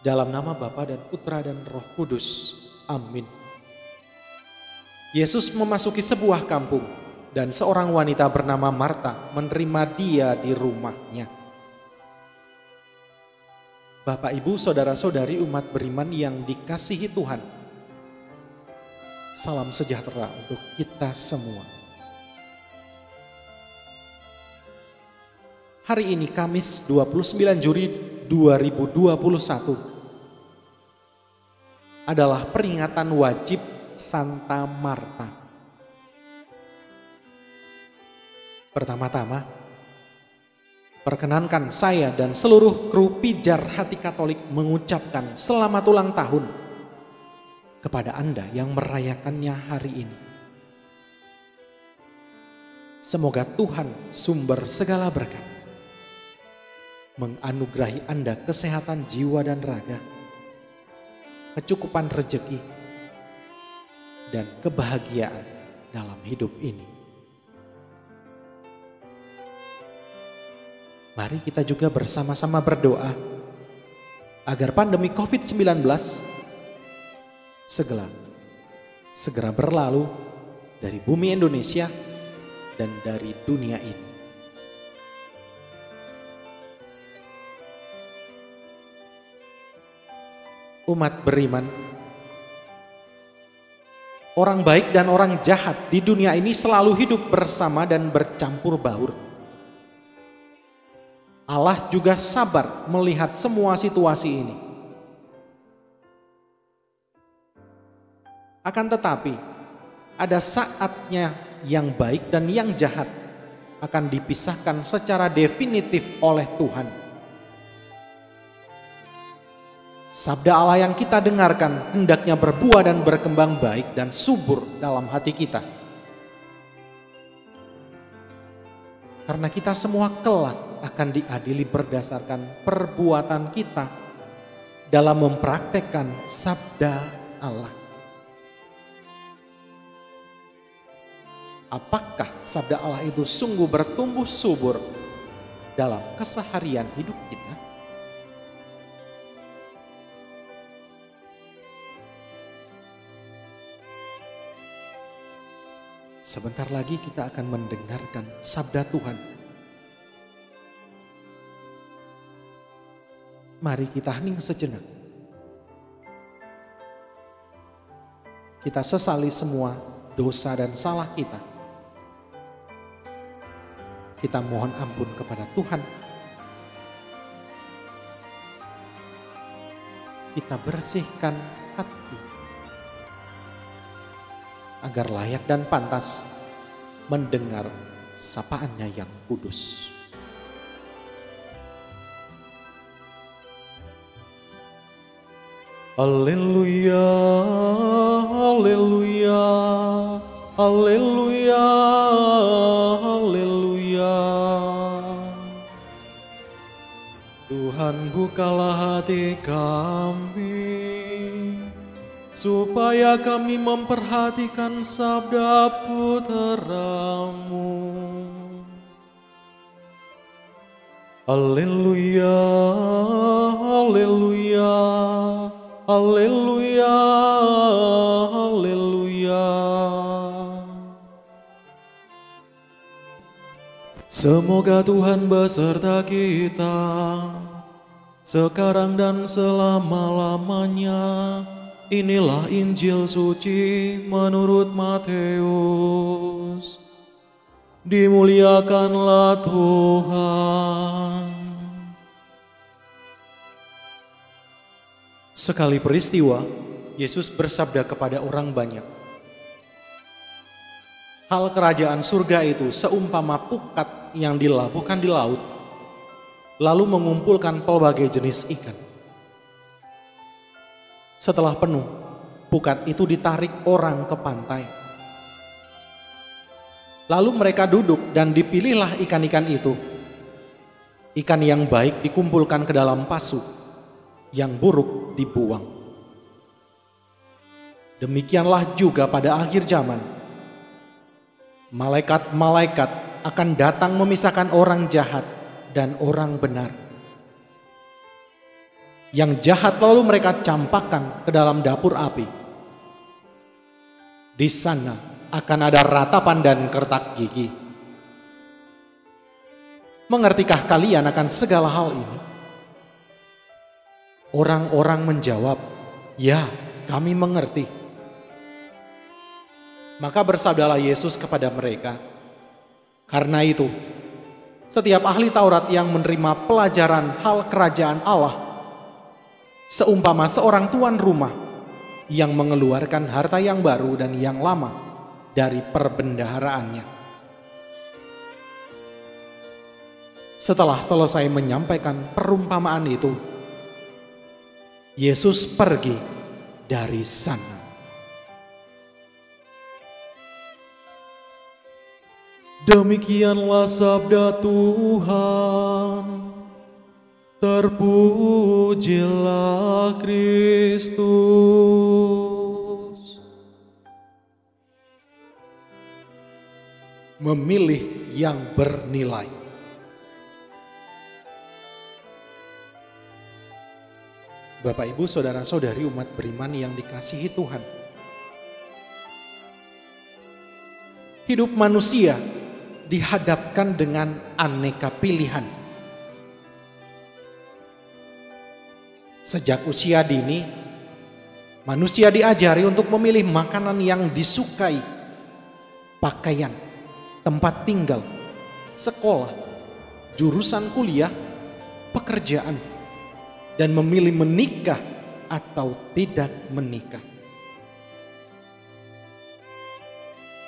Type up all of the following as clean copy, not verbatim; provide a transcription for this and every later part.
Dalam nama Bapa dan Putra dan Roh Kudus. Amin. Yesus memasuki sebuah kampung dan seorang wanita bernama Marta menerima dia di rumahnya. Bapak, Ibu, saudara-saudari umat beriman yang dikasihi Tuhan. Salam sejahtera untuk kita semua. Hari ini Kamis 29 Juli 2021 adalah peringatan wajib Santa Marta. Pertama-tama, perkenankan saya dan seluruh kru Pijar Hati Katolik mengucapkan selamat ulang tahun kepada Anda yang merayakannya hari ini. Semoga Tuhan sumber segala berkat menganugerahi Anda kesehatan jiwa dan raga, kecukupan rejeki, dan kebahagiaan dalam hidup ini. Mari kita juga bersama-sama berdoa agar pandemi COVID-19 segera berlalu dari bumi Indonesia dan dari dunia ini. Umat beriman, orang baik dan orang jahat di dunia ini selalu hidup bersama dan bercampur baur. Allah juga sabar melihat semua situasi ini. Akan tetapi, ada saatnya yang baik dan yang jahat akan dipisahkan secara definitif oleh Tuhan. Sabda Allah yang kita dengarkan hendaknya berbuah dan berkembang baik dan subur dalam hati kita. Karena kita semua kelak akan diadili berdasarkan perbuatan kita dalam mempraktekkan sabda Allah. Apakah sabda Allah itu sungguh bertumbuh subur dalam keseharian hidup kita? Sebentar lagi kita akan mendengarkan sabda Tuhan. Mari kita hening sejenak. Kita sesali semua dosa dan salah kita. Kita mohon ampun kepada Tuhan. Kita bersihkan hati agar layak dan pantas mendengar sapaannya yang kudus. Haleluya, haleluya, haleluya, haleluya. Tuhan, bukalah hati kami supaya kami memperhatikan sabda putra-Mu. Haleluya, haleluya, haleluya, haleluya. Semoga Tuhan beserta kita sekarang dan selama-lamanya. Inilah Injil suci menurut Matius. Dimuliakanlah Tuhan. Sekali peristiwa, Yesus bersabda kepada orang banyak, hal kerajaan surga itu seumpama pukat yang dilabuhkan di laut, lalu mengumpulkan pelbagai jenis ikan. Setelah penuh, pukat itu ditarik orang ke pantai. Lalu mereka duduk dan dipilihlah ikan-ikan itu. Ikan yang baik dikumpulkan ke dalam pasu, yang buruk dibuang. Demikianlah juga pada akhir zaman. Malaikat-malaikat akan datang memisahkan orang jahat dan orang benar. yang jahat lalu mereka campakkan ke dalam dapur api. Di sana akan ada ratapan dan kertak gigi. Mengertikah kalian akan segala hal ini? Orang-orang menjawab, ya, kami mengerti. Maka bersabdalah Yesus kepada mereka, karena itu, setiap ahli Taurat yang menerima pelajaran hal kerajaan Allah, seumpama seorang tuan rumah yang mengeluarkan harta yang baru dan yang lama dari perbendaharaannya. Setelah selesai menyampaikan perumpamaan itu, Yesus pergi dari sana. Demikianlah sabda Tuhan. Terpujilah Kristus. Memilih yang bernilai. Bapak, Ibu, saudara-saudari umat beriman yang dikasihi Tuhan. Hidup manusia dihadapkan dengan aneka pilihan. Sejak usia dini, manusia diajari untuk memilih makanan yang disukai, pakaian, tempat tinggal, sekolah, jurusan kuliah, pekerjaan, dan memilih menikah atau tidak menikah.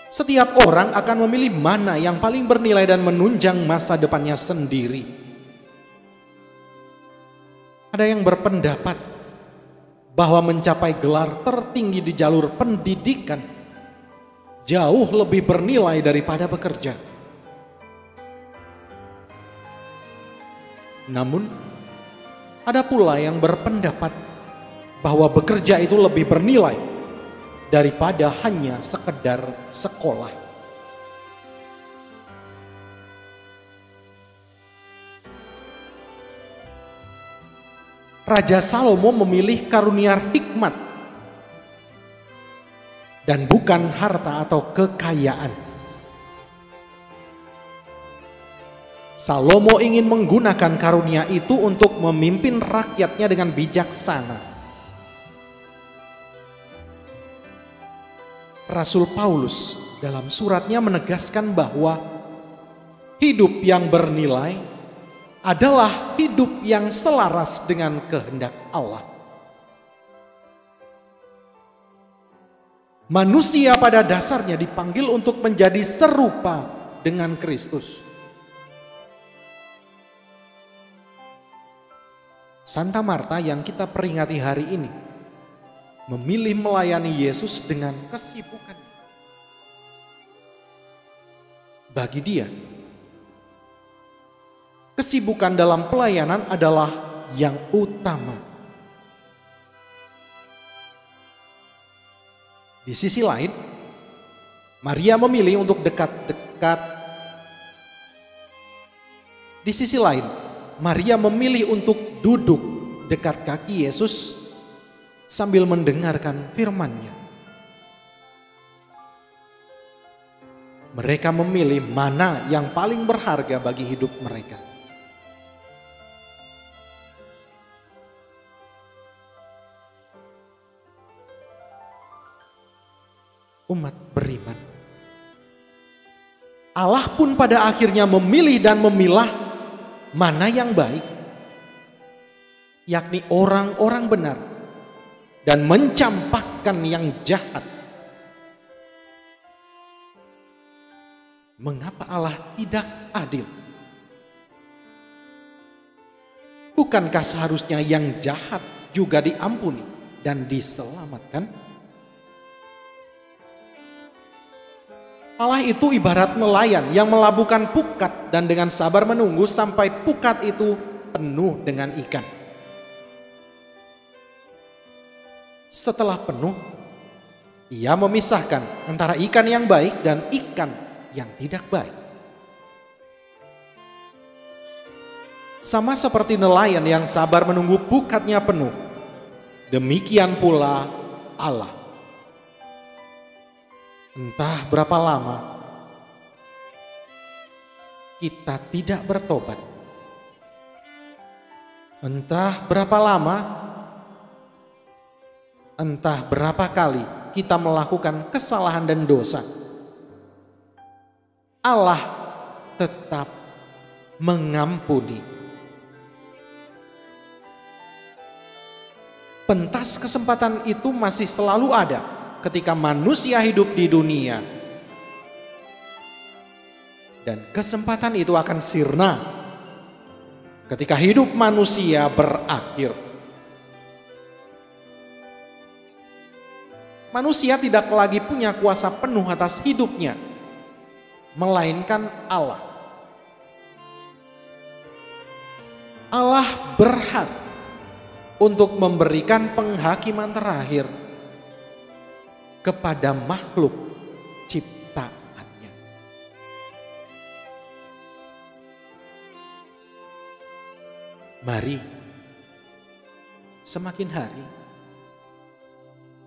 Setiap orang akan memilih mana yang paling bernilai dan menunjang masa depannya sendiri. Ada yang berpendapat bahwa mencapai gelar tertinggi di jalur pendidikan jauh lebih bernilai daripada bekerja. Namun, ada pula yang berpendapat bahwa bekerja itu lebih bernilai daripada hanya sekedar sekolah. Raja Salomo memilih karunia hikmat dan bukan harta atau kekayaan. Salomo ingin menggunakan karunia itu untuk memimpin rakyatnya dengan bijaksana. Rasul Paulus dalam suratnya menegaskan bahwa hidup yang bernilai adalah hidup yang selaras dengan kehendak Allah. Manusia pada dasarnya dipanggil untuk menjadi serupa dengan Kristus. Santa Marta yang kita peringati hari ini memilih melayani Yesus dengan kesibukan. Bagi dia, kesibukan dalam pelayanan adalah yang utama. Di sisi lain, Maria memilih untuk dekat-dekat. Di sisi lain, Maria memilih untuk duduk dekat kaki Yesus sambil mendengarkan firman-Nya. Mereka memilih mana yang paling berharga bagi hidup mereka. Umat beriman, Allah pun pada akhirnya memilih dan memilah mana yang baik, yakni orang-orang benar, dan mencampakkan yang jahat. Mengapa Allah tidak adil? Bukankah seharusnya yang jahat juga diampuni dan diselamatkan? Allah itu ibarat nelayan yang melabuhkan pukat dan dengan sabar menunggu sampai pukat itu penuh dengan ikan. Setelah penuh, ia memisahkan antara ikan yang baik dan ikan yang tidak baik. Sama seperti nelayan yang sabar menunggu pukatnya penuh, demikian pula Allah. Entah berapa lama kita tidak bertobat. Entah berapa lama, entah berapa kali kita melakukan kesalahan dan dosa. Allah tetap mengampuni. Pentas kesempatan itu masih selalu ada ketika manusia hidup di dunia. Dan kesempatan itu akan sirna ketika hidup manusia berakhir. Manusia tidak lagi punya kuasa penuh atas hidupnya, melainkan Allah. Allah berhak untuk memberikan penghakiman terakhir kepada makhluk ciptaannya. Mari semakin hari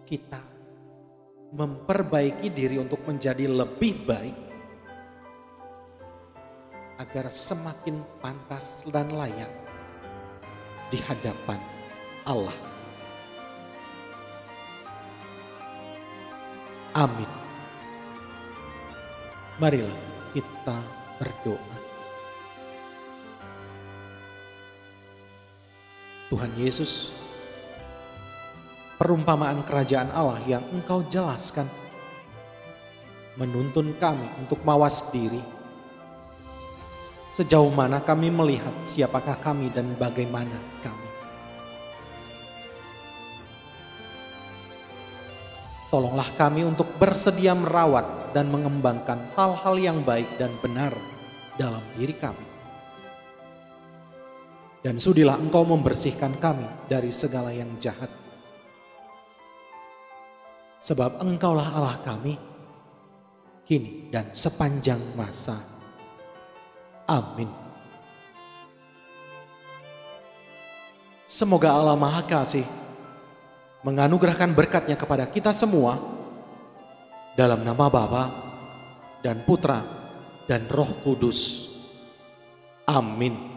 kita memperbaiki diri untuk menjadi lebih baik agar semakin pantas dan layak di hadapan Allah. Amin. Marilah kita berdoa. Tuhan Yesus, perumpamaan kerajaan Allah yang Engkau jelaskan menuntun kami untuk mawas diri. Sejauh mana kami melihat siapakah kami dan bagaimana kami. Tolonglah kami untuk bersedia merawat dan mengembangkan hal-hal yang baik dan benar dalam diri kami. Dan sudilah Engkau membersihkan kami dari segala yang jahat. Sebab Engkaulah Allah kami, kini dan sepanjang masa. Amin. Semoga Allah Maha Kasih menganugerahkan berkat-Nya kepada kita semua dalam nama Bapa dan Putra dan Roh Kudus. Amin.